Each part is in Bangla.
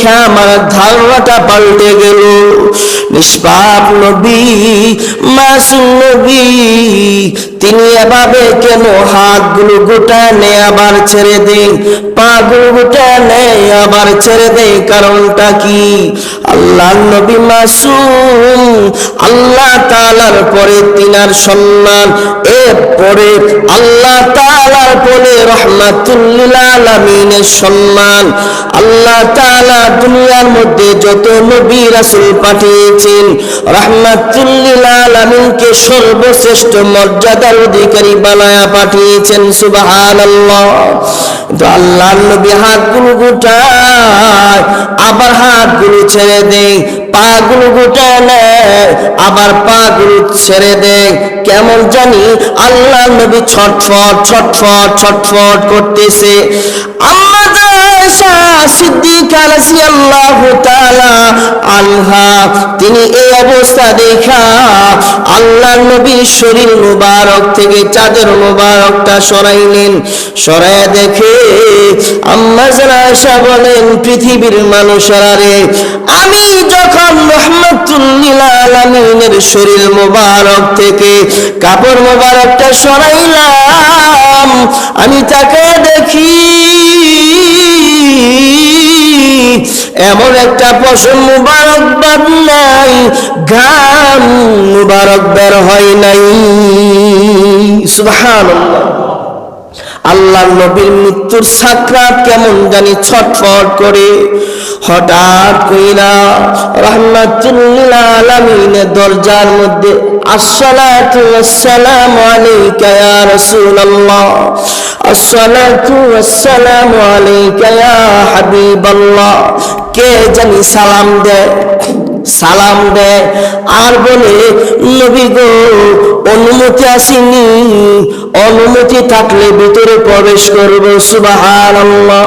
দেখে আমার ধারণাটা পাল্টে গেল। নিষ্পাপ নবী, মাসুম নবী, তিনি এভাবে কেন হাতগুলো গোটানে আবার ছেড়ে দেন, পাগুলো গোটানে আবার ছেড়ে দেন? কারণটা কি? আল্লাহ নবী মাসুম, আল্লাহ তাআলার পরে তিনার সম্মান, এরপরে আল্লাহ তাআলার পরে রাহমাতুল লিল আলামিনের সম্মান। আল্লাহ তাআলা দুনিয়ার মধ্যে যত নবী রাসূল পাঠিয়েছেন, রাহমাতুল লিল আলামিনকে সর্বশ্রেষ্ঠ মর্যাদার অধিকারী বানায়া পাঠিয়েছেন। সুবহানাল্লাহ। তো আল্লাহর নবী হাতগুলো গোটায়, আবার হাতগুলো ছেড়ে দেয়, পাগুলো গোটায় নেয়, আবার পাগুলো ছেড়ে দেয়। কেমন জানি আল্লাহর নবী ছটফট ছটফট ছটফট করতেছে। আম্মা আয়েশা সিদ্দিকা রাদিয়াল্লাহু তাআলা আনহা, তিনি এই অবস্থা দেখা আল্লাহর নবীর শরীর মুবারক থেকে চাদর মুবারকটা সরাইলেন। সরায়া দেখে আম্মা আয়েশা বলেন, পৃথিবীর মানুষেরা রে, আমি যখন রাহমাতুল লিল আলামিনের শরীর মুবারক থেকে কাপড় মুবারকটা সরাইলাম, আমি তাকে দেখি এমন একটা পশম মুবারক বাদ নাই, ঘাম মুবারক বের হয় নাই। সুবহানাল্লাহ। আল্লাহ নবীর মৃত্যুর সাকরাত কেমন জানি ছটফট করে। হঠাৎ কইরা রাহমাতুল লিল আলামিনের দরজার মধ্যে আসসালাতু ওয়াসসালামু আলাইকা ইয়া রাসূলুল্লাহ, আসসালাতু ওয়াসসালামু আলাইকা ইয়া হাবিবাল্লাহ, কে জানি সালাম দেয় আর বলে, নবী গো, অনুমতি আসেনি, অনুমতি থাকলে ভিতরে প্রবেশ করব। সুবহানাল্লাহ।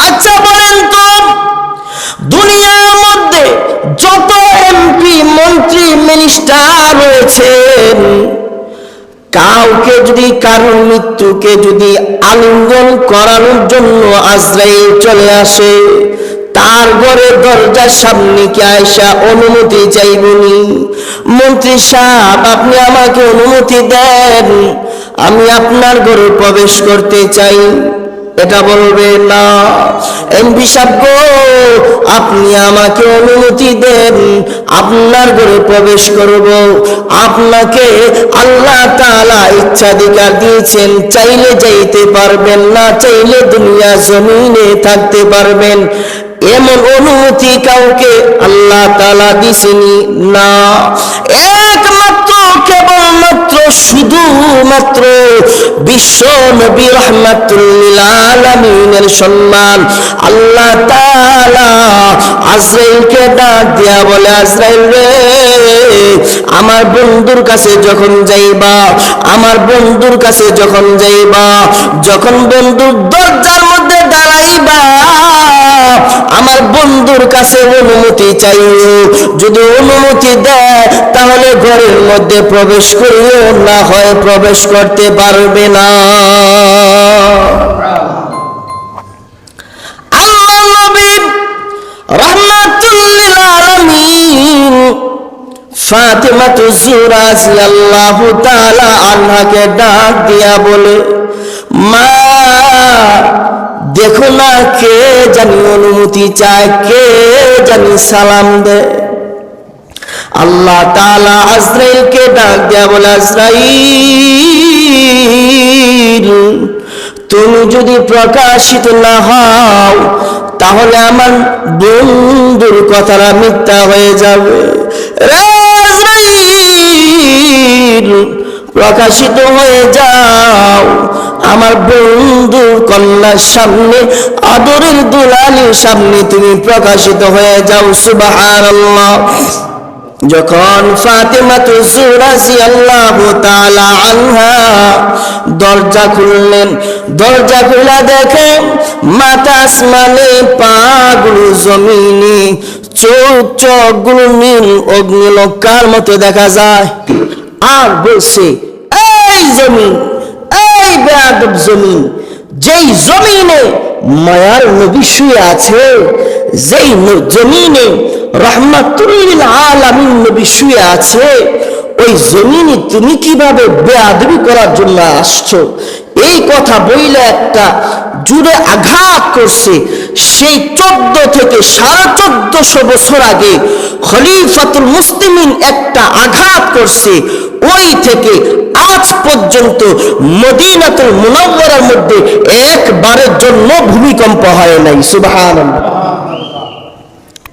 আচ্ছা বলেন তো, দুনিয়ার মধ্যে যত এমপি, মন্ত্রী, মিনিস্টার রয়েছেন, কাউকে যদি কারোর মৃত্যুকে যদি আলিঙ্গন করানোর জন্য আজরাইল চলে আসে, তার ঘরে দরজার সামনে কি আয়েশা অনুমতি চাইবনি? মন্ত্রী সাহেব, আপনি আমাকে অনুমতি দেন, আমি আপনার ঘরে প্রবেশ করতে চাই, এটা বলবে না। এমপি সাহেব গো, আপনি আমাকে অনুমতি দেন, আপনার ঘরে প্রবেশ করব। আপনাকে আল্লাহ তাআলা ইচ্ছাধিকার দিয়েছেন, চাইলে যাইতে পারবেন, না চাইলে দুনিয়া জমিনে থাকতে পারবেন। এমন অনুমতি কাউকে আল্লাহ তাআলা দিছেনি না। একমাত্র কেবলমাত্র শুধুমাত্র বিশ্ব নবী রাহমাতুল লিল আলামিনের সম্মান। আল্লাহ তাআলা আজরাইলকে ডাক দিয়া বলে, আজরাইল রে, আমার বন্ধুর কাছে যখন যাইবা, আমার বন্ধুর কাছে যখন যাইবা, যখন বন্ধুর দরজার মধ্যে দাঁড়াইবা, আমার বন্ধুর কাছে অনুমতি চাইও। যদি অনুমতি দেয় তাহলে ঘরের মধ্যে প্রবেশ করিও, না হয় প্রবেশ করতে পারবে না। আল্লাহ নবী রাহমাতুল লিল আলামিন ফাতিমাতুজ জোহরা রাদিয়াল্লাহু তাআলা আনহাকে ডাক দিয়া বলে, মা, দেখো না কে জানি অনুমতি চায়, কে জানি সালাম দেয়। আল্লাহ তাআলা আজরাইলকে ডাক দেয়া বলে, আজরাইল, তুমি যদি প্রকাশিত না হও তাহলে আমার বন্ধুর কথাটা মিথ্যা হয়ে যাবে। আজরাইল, প্রকাশিত হয়ে যাও, আমার বন্ধুর কন্যার সামনে, আদরের দুলালির সামনে তুমি প্রকাশিত হয়ে যাও। সুবহানাল্লাহ। যখন ফাতিমাতুজ জোহরা রাদিয়াল্লাহু তাআলা আনহা দরজা খুললেন, দরজা খুলে দেখে মাথা আসমানে, পাগুলো জমিনে, চোখগুলো নীল অগ্নিলঙ্কার মতো দেখা যায়। আর বলছে, এই জমিন, এই বেয়াদব জমিন, যেই জমিনে মায়ার নবী শুয়ে আছে, যেই জমিনে রাহমাতুল লিল আলামিন নবী শুয়ে আছে, ওই জমিনে তুমি কিভাবে বেয়াদবি করার জন্য আসছো, এই কথা বইলে একটা জুড়ে আঘাত করছে। সেই 14 থেকে 1450 বছর আগে খলিফাতুল মুসলিমিন একটা আঘাত করছে, ওই থেকে আজ পর্যন্ত মদিনাতুল মুনাওয়ারার মধ্যে একবারের জন্য ভূমিকম্প হয় নাই। সুবহানাল্লাহ।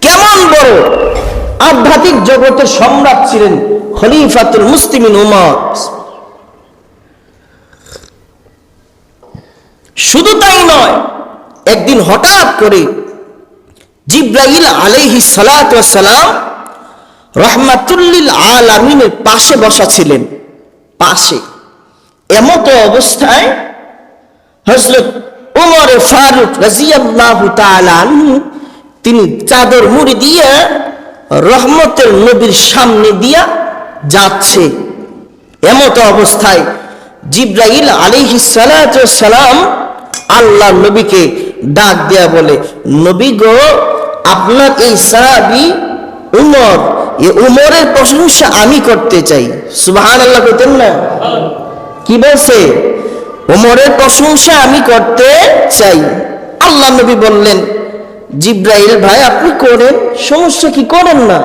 কেমন বড় আধ্যাত্মিক জগতের সম্রাট ছিলেন খলিফাতুল মুসলিমিন উমর। শুধু তাই নয়, একদিন হঠাৎ করে জিবরাইল আলাইহিস সালাতু ওয়াস সালাম রাহমাতুল লিল আলামিনের পাশে বসা ছিলেন, পাশে। এমত অবস্থায় হযরত ওমর ফারুক রাদিয়াল্লাহু তাআলা আনহু তিনি চাদর মুড়ি দিয়ে রহমতের নবীর সামনে দিয়া যাচ্ছে। এমত অবস্থায় জিবরাইল আলাইহিস সালাতু ওয়াস সালাম আল্লাহ নবীকে ডাক দেয়া বলে, নবী গো, আপনার এই সাহাবী উমর, এই উমরের প্রশংসা আমি করতে চাই। সুবহানাল্লাহ কইতেন না? কি বলছে? উমরের প্রশংসা আমি করতে চাই। আল্লাহ নবী বললেন, জিবরাইল ভাই আপনি করেন, সমস্যা কি? করেন না,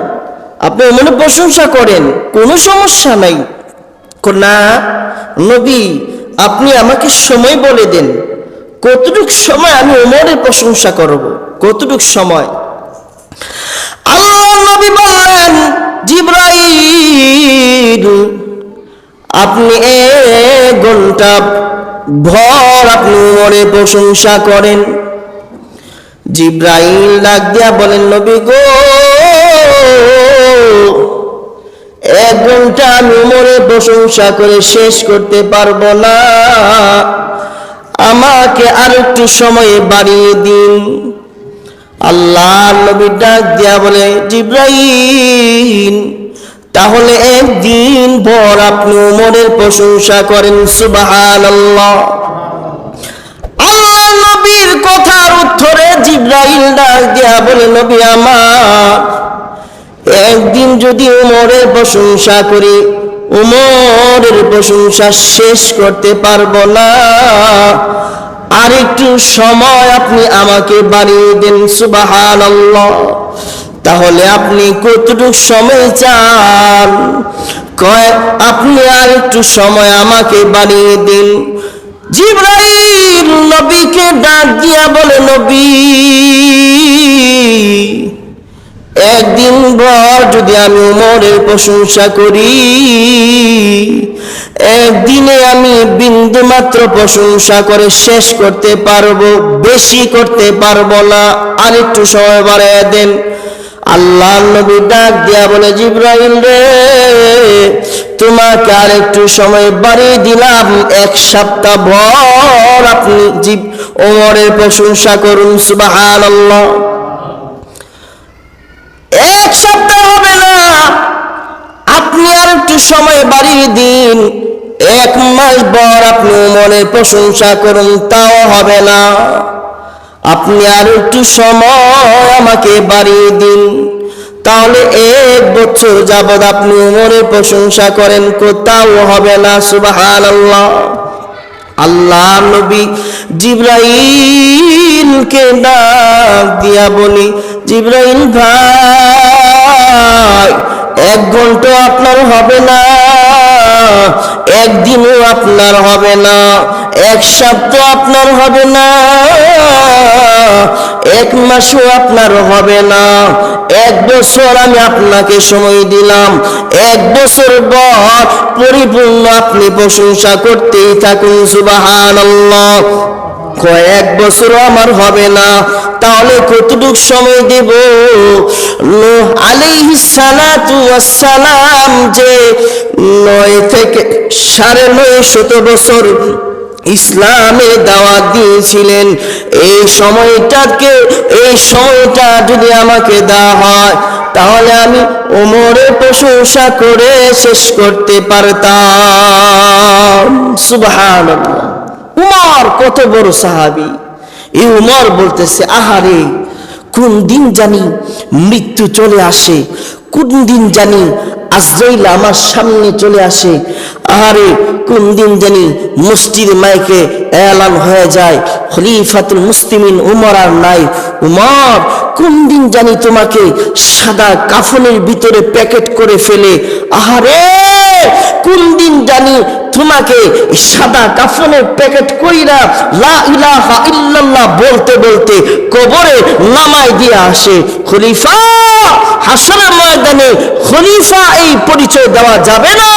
আপনি উমরের প্রশংসা করেন, কোনো সমস্যা নাই। না নবী, আপনি আমাকে সময় বলে দেন, কতটুক সময় আমি উমরের প্রশংসা করব, কতটুক সময়? আল্লাহ নবী বললেন, জিবরাইল আপনি 1 ঘন্টা ভর আপনি উমরের প্রশংসা করেন। জিবরাইল ডাক দিয়া বলেন, নবী গো, 1 ঘন্টা আমি উমরের প্রশংসা করে শেষ করতে পারবো না, আমাকে আর একটু সময় বাড়িয়ে দিন। আল্লাহ নবী ডাক দিয়া বলে, জিবরাইল তাহলে 1 দিন ভর আপনি উমরের প্রশংসা করেন। সুবহানাল্লাহ। আল্লাহ নবীর কথার উত্তরে জিবরাইল ডাক দিয়া বলে, নবী আমার, 1 দিন যদি উমরের প্রশংসা করি, উমরের প্রশংসা শেষ করতে পারবো না, আর একটু সময় আপনি আমাকে বাড়িয়ে দেন। সুবহানাল্লাহ। তাহলে আপনি কতটুকু সময় চান? কয় আপনি আর একটু সময় আমাকে বাড়িয়ে দিন। জিবরাইল নবীকে ডাক দিয়া বলে, নবী 1 দিন ভর যদি আমি উমরের প্রশংসা করি, 1 দিনে আমি বিন্দু মাত্র প্রশংসা করে শেষ করতে পারবো, বেশি করতে পারবো না, আর একটু সময় বাড়িয়ে দেন। আল্লাহ নবী ডাক দিয়া বলে, জিবরাইল রে, তোমাকে আর একটু সময় বাড়িয়ে দিলাম, 1 সপ্তাহ ভর আপনি ওমরের প্রশংসা করুন। সুবহানাল্লাহ। 1 সপ্তাহ হবে না, আপনি আর একটু সময় বাড়িয়ে দিন, 1 মাস ভর আপনি ওমরের প্রশংসা করুন, তাও হবে না, আপনি আর একটু সময় আমাকে বাড়িয়ে দিন, তাহলে 1 বছর যাবত আপনি উমরের প্রশংসা করেন, কোথাও হবে না। সুবহানাল্লাহ। আল্লাহ নবী জিবরাইলকে ডাক দিয়া বলি, জিবরাইল ভাই, 1 ঘন্টা আপনার হবে না, 1 দিনও আপনার হবে না, 1 সপ্তাহ আপনার হবে না, 1 মাসও আপনার হবে না, 1 বছর আমি আপনাকে সময় দিলাম, 1 বছর পর পরিপূর্ণ আপনি প্রশংসা করতেই থাকুন। সুবহানাল্লাহ। কয়েক বছরও আমার হবে না, তাহলে কতটুক সময় দেব? নূহ আলাইহিস সালাতু ওয়াস সালাম যে 9 থেকে 950 বছর ইসলামে দাওয়াত দিয়েছিলেন, এই সময়টা যদি আমাকে দেওয়া হয়, তাহলে আমি ওমরের প্রশংসা করে শেষ করতে পারতাম। সুবহানাল্লাহ। উমর কত বড় সাহাবী! এই উমর বলতেছে, আহারে কোন দিন জানি মৃত্যু চলে আসে, কোন দিন জানি আজরাইল আমার সামনে চলে আসে। আরে কোন দিন জানি মসজিদ মাইকে এলান হয়ে যায়, খলিফাতুল মুসলিমিন উমর আর নাই। উমর, কোন দিন জানি তোমাকে সাদা কাফনের ভিতরে প্যাকেট করে ফেলে। আহারে কোন দিন জানি তোমাকে সাদা কাফনের প্যাকেট কইরা লা ইলাহা ইল্লাল্লাহ বলতে বলতে কবরে নামাই দিয়ে আসে। খলিফা, হাসরের ময়দানে খলিফা এই পরিচয় দেওয়া যাবে না,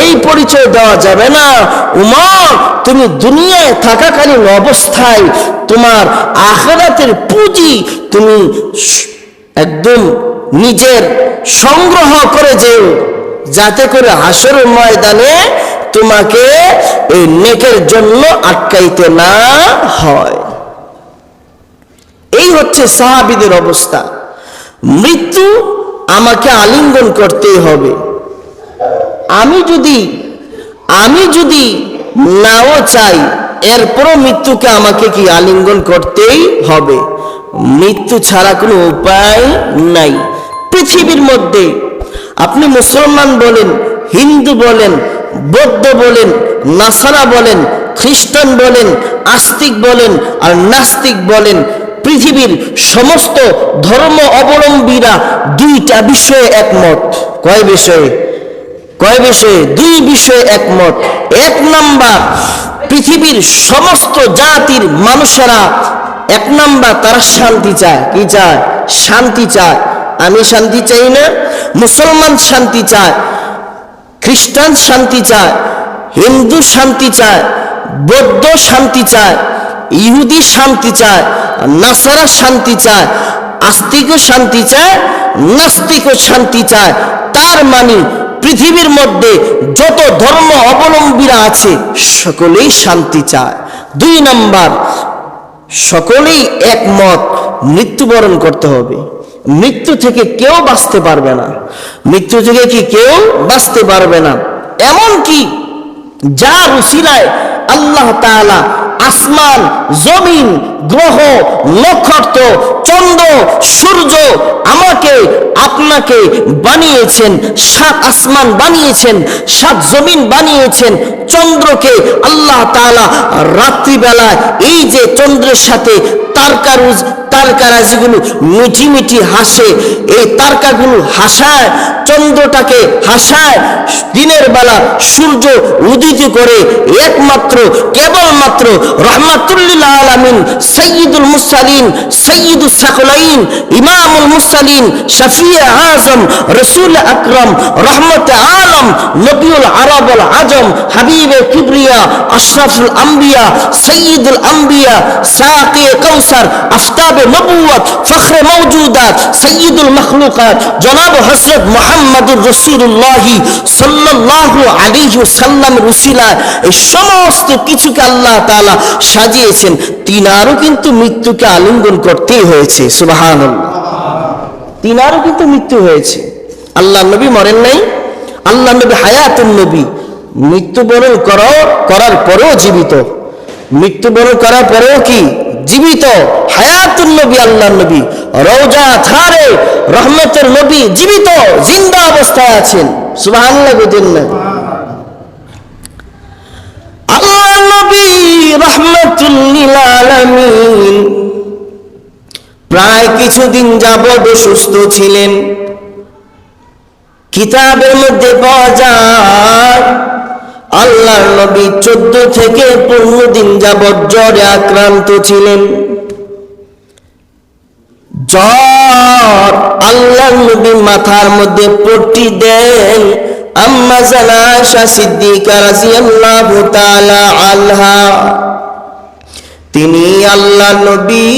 এই পরিচয় দেওয়া যাবে না। উমর, তুমি দুনিয়ায় থাকাকালীন অবস্থায় তোমার আখিরাতের পুঁজি তুমি একদম নিজের সংগ্রহ করে যেও, যাতে করে হাসরের ময়দানে তোমাকে এই নেকের জন্য আটকাইতে না হয়। এই হচ্ছে সাহাবীদের অবস্থা। মৃত্যু আমাকে আলিঙ্গন করতেই হবে। আমি যদি নাও চাই, এরপরও মৃত্যুকে আমাকে কি আলিঙ্গন করতেই হবে। মৃত্যু ছাড়া কোনো উপায় নাই। পৃথিবীর মধ্যে আপনি মুসলমান বলেন, হিন্দু বলেন, বৌদ্ধ বলেন, নাসারা বলেন, খ্রিস্টান বলেন, আস্তিক বলেন আর নাস্তিক বলেন, পৃথিবীর সমস্ত ধর্ম অবলম্বীরা দুইটা বিষয়ে একমত। কয় বিষয়ে? দুই বিষয়ে একমত। এক নাম্বার, পৃথিবীর সমস্ত জাতির মানুষেরা এক নাম্বার, তারা শান্তি চায়। কি চায়? শান্তি চায়। আমি শান্তি চাই না, মুসলমান শান্তি চায়, খ্রিস্টান শান্তি চায়, হিন্দু শান্তি চায়, বৌদ্ধ শান্তি চায়, ইহুদি শান্তি চায়, নাসারা শান্তি চায়, আস্তিকও শান্তি চায়, নাস্তিকও শান্তি চায়। তার মানে পৃথিবীর মধ্যে যত ধর্ম অবলম্বীরা আছে সকলেই শান্তি চায়। দুই নাম্বার, সকলেই একমত মৃত্যুবরণ করতে হবে। মৃত্যু থেকে কেউ বাঁচতে পারবে না, মৃত্যু থেকে কি কেউ বাঁচতে পারবে না। এমন কি যার উসিলায় আল্লাহ তাআলা আসমান, জমিন, গ্রহ, নক্ষত্র, চন্দ্র, সূর্য, আমাকে আপনাকে বানিয়েছেন, 7 আসমান বানিয়েছেন, 7 জমিন বানিয়েছেন, চন্দ্রকে আল্লাহ তাআলা রাত্রিবেলায় এই যে চন্দ্রের সাথে তারকারাজিগুলো মিটি মিটি হাসে, এই তারকাগুলো হাসায়, চন্দ্রটাকে হাসায়। দিনের বেলা সূর্য উদিত করে একমাত্র কেবলমাত্র রহমাতুল্লিল আলামিন, সাইয়্যিদুল মুরসালিন, সাইয়্যিদুস সাকলাইন, ইমামুল মুরসালিন, শফিয়ে আজম, রাসূল আকরাম, রহমতে আলম, নবিউল আরব ওয়াল আজম, হাবিবে কিবরিয়া, আশরাফুল আম্বিয়া, সাইয়্যিদুল আম্বিয়া, সাকি কাউসার, আফতাবে নবুয়ত, ফখরে মওজুদাত, সাইয়্যিদুল মখলুকাত, জনাব হযরত মুহাম্মদুর রাসূলুল্লাহ সাল্লাল্লাহু আলাইহি ওয়াসাল্লামের উসিলায় এই সমস্ত কিছুকে আল্লাহ তাআলা সাজিয়েছেন। তিনারও কিন্তু মৃত্যুকে আলিঙ্গন করতেই হয়েছে। সুবহানাল্লাহ, তিনারও কিন্তু মৃত্যু হয়েছে। আল্লাহ নবী মরেন নাই, আল্লাহ নবী হায়াতুন নবী, মৃত্যুবরণ করার পরেও জীবিত, মৃত্যুবরণ করার পরেও কি জীবিত, হায়াতুন নবী, আল্লাহ নবী রওজা থারে রহমতের নবী জীবিত, জিন্দা অবস্থায় আছেন। সুবহানাল্লাহ বলেন না? আল্লাহ নবী রহমাতুল লিল আলামিন প্রায় কিছুদিন যাবত সুস্থ ছিলেন। কিতাবের মধ্যে পাওয়া যায় আল্লাহর নবী 14 থেকে 15 দিন যাবত জ্বরে আক্রান্ত ছিলেন। জ্বর, আল্লাহর নবী মাথার মধ্যে পট্টি দেন। আম্মা জানা আয়েশা সিদ্দিকা রাদিয়াল্লাহু তাআলা আনহা, তিনি আল্লাহ নবী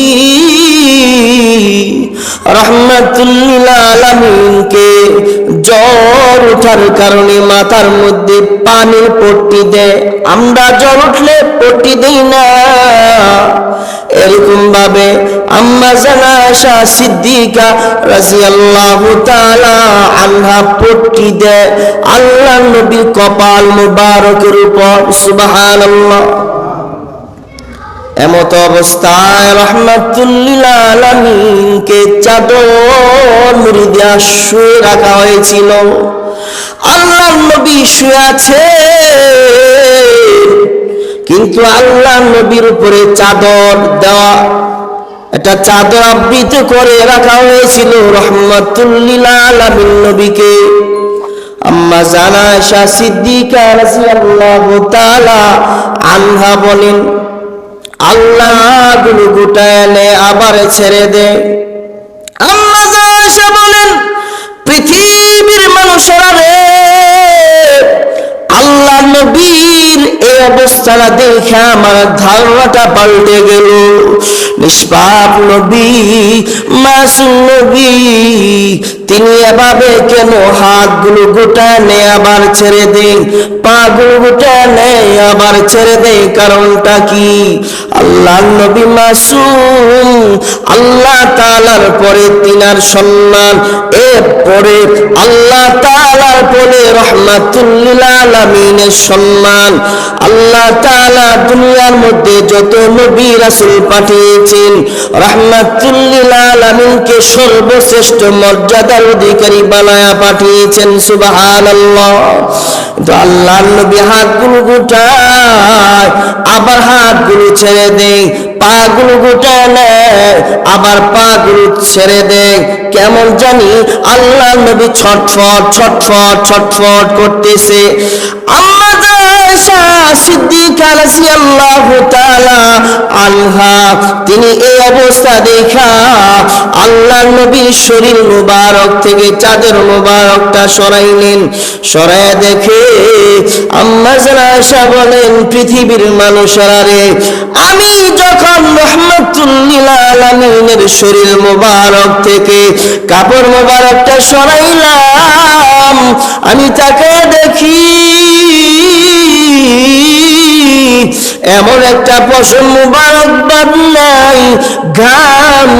রহমাতুল লিল আলামিনকে জ্বর ওঠার কারণে মাথার মধ্যে পানির পট্টি দেয়। আমরা জ্বর উঠলে পট্টি দেই না, এরকম ভাবে আম্মা জানা আয়েশা সিদ্দিকা রাদিয়াল্লাহু তাআলা আনহা পট্টি দেয় আল্লাহ নবীর কপাল মুবারকের উপর। সুবহানাল্লাহ। এমত অবস্থায় রাহমাতুল লিল আলামিনকে চাদর মুড়ি দিয়ে শুয়ে রাখা হয়েছিল। আল্লাহর নবী শুয়ে আছে, কিন্তু আল্লাহর নবীর উপরে চাদর দেওয়া, একটা চাদর আবৃত করে রাখা হয়েছিল রাহমাতুল লিল আলামিন নবীকে। আম্মা জানা আয়েশা সিদ্দিকা রাদিয়াল্লাহু তাআলা আনহা বলেন, আল্লাহ গুলো গুটায় নে আবার ছেড়ে দে। আম্মা জানা আয়েশা বলেন, পৃথিবীর মানুষেরা রে, আল্লাহ নবীর এই অবস্থাটা দেখে আমার ধারণাটা পাল্টে গেল। নিষ্পাপ নবী, মাসুম নবী, তিনি এভাবে কেন হাতগুলো গোটায় নেয় আবার ছেড়ে দেন, পাগুলো গোটায় নেয় আবার ছেড়ে দেয়? কারণটা কি? আল্লাহ নবী মাসুম, আল্লাহ তাআলার পরে তিনার সম্মান, এরপরে আল্লাহ তাআলার পরে রাহমাতুল লিল আলামিনের সম্মান। আল্লাহ তাআলা দুনিয়ার মধ্যে যত নবী রাসূল পাঠিয়েছেন, রাহমাতুল লিল আলামিনকে সর্বশ্রেষ্ঠ মর্যাদার অধিকারী বানায়া পাঠিয়েছেন। সুবহানাল্লাহ। তো আল্লাহর নবী হাতগুলো গোটায় আবার হাতগুলো ছেড়ে দেয়, পাগুলো গোটায় নেয় আবার পাগুলো ছেড়ে দেয়। কেমন জানি আল্লাহর নবী ছটফট ছটফট ছটফট করতেছে। আম্মা আয়েশা সিদ্দিকা রাদিয়াল্লাহু তাআলা আনহা, তিনি এই অবস্থা দেখা আল্লাহর নবীর শরীর মুবারক থেকে চাদর মুবারকটা সরাইলেন। সরায় দেখে আম্মা আয়েশা বলেন, পৃথিবীর মানুষেরা রে, আমি যখন রাহমাতুল লিল আলামিনের শরীর মুবারক থেকে কাপড় মুবারকটা সরাইলাম, আমি তাকে দেখি এমন একটা পশম মুবারক বাদ নাই, ঘাম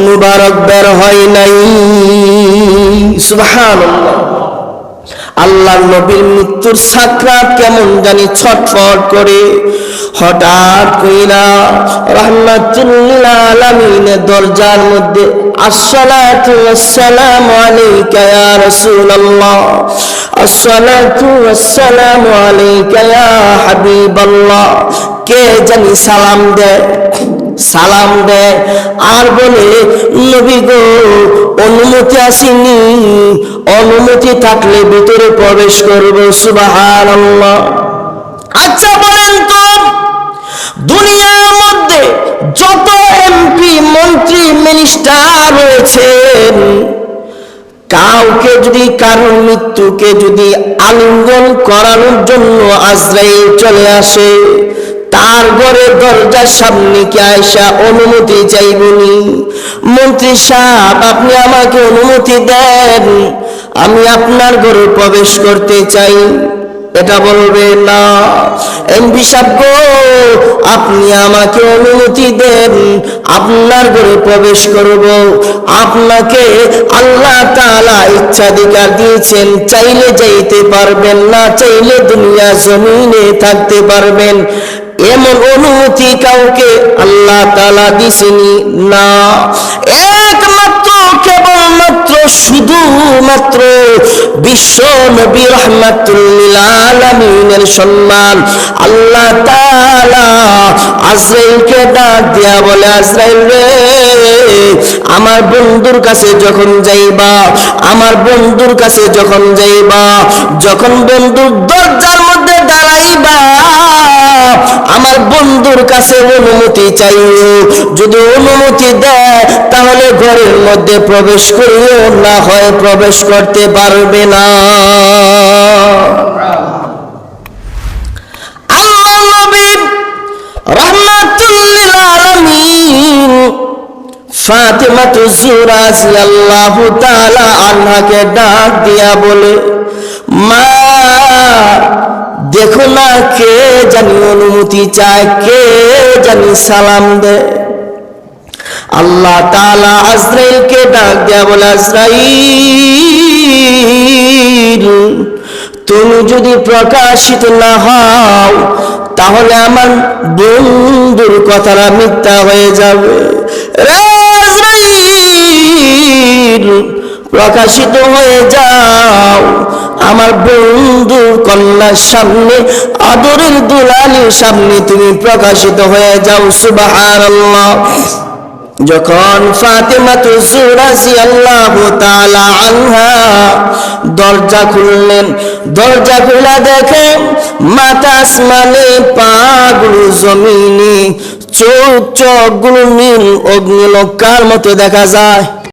মুবারক বের হয় নাই। সুবহানাল্লাহ। আল্লাহর নবীর মৃত্যুর সাকরাত কেমন জানি ছটফট করে। হঠাৎ কইরা রাহমাতুল লিল আলামিনের দরজার মধ্যে আসসালাতু ওয়াসসালামু আলাইকা ইয়া রাসূলুল্লাহ, আসসালাতু ওয়াসসালামু আলাইকা ইয়া হাবিবাল্লাহ, কে জানি সালাম দেয়। সালাম দেয় আর বলে, নবী গো, অনুমতি আসেনি, অনুমতি থাকলে ভিতরে প্রবেশ করব। সুবহানাল্লাহ। আচ্ছা বলেন তো, দুনিয়ার মধ্যে যত এমপি মন্ত্রী মিনিস্টার রয়েছেন, কাউকে যদি কারোর মৃত্যুকে যদি আলিঙ্গন করানোর জন্য আজরাইল চলে আসে, তার ঘরে দরজার সামনে কি আয়েশা অনুমতি চাইবনি? মন্ত্রী সাহেব, আপনি আমাকে অনুমতি দেন, আমি আপনার ঘরে প্রবেশ করতে চাই, এটা বলবে না। এমপি সাহেব গো, আপনি আমাকে অনুমতি দেন, আপনার ঘরে প্রবেশ করব। আপনাকে আল্লাহ তাআলা ইচ্ছাধিকার দিয়েছেন, চাইলে যাইতে পারবেন, না চাইলে দুনিয়া জমিনে থাকতে পারবেন। এমন অনুমতি কাউকে আল্লাহ তাআলা দিছেনি না। একমাত্র কেবলমাত্র শুধুমাত্র বিশ্ব নবী রাহমাতুল লিল আলামিনের সম্মান। আল্লাহ তাআলা আজরাইলকে ডাক দিয়া বলে, আজরাইল রে, আমার বন্ধুর কাছে যখন যাইবা, আমার বন্ধুর কাছে যখন যাইবা, যখন বন্ধুর দরজার মধ্যে দাঁড়াইবা, আমার বন্ধুর কাছে অনুমতি চাইও। যদি অনুমতি দেয় তাহলে ঘরের মধ্যে প্রবেশ করিও, না হয় প্রবেশ করতে পারবে না। আল্লাহর নবী রাহমাতুল লিল আলামিন ফাতিমাতুজ জোহরা রাদিয়াল্লাহু তাআলা আনহাকে ডাক দিয়া বলে, মা, দেখো না কে জানি অনুমতি চায়, কে জানি সালাম দেয়। আল্লাহ তাআলা আজরাইলকে ডাক দেয়া বলে, আজরাইল, তুমি যদি প্রকাশিত না হও তাহলে আমার বন্ধুর কথাটা মিথ্যা হয়ে যাবে। আজরাইল প্রকাশিত হয়ে যাও, আমার বন্ধুর কন্যার সামনে, আদরের দুলালির সামনে তুমি প্রকাশিত হয়ে যাও। সুবহানাল্লাহ। যখন ফাতেমাতু জোহরা রাদিয়াল্লাহু তাআলা আনহা দরজা খুললেন, দরজা খুলে দেখে মাথা আসমানে, পাগুলো জমিনে, চোখগুলো নীল অগ্নিলঙ্কার মতো দেখা যায়।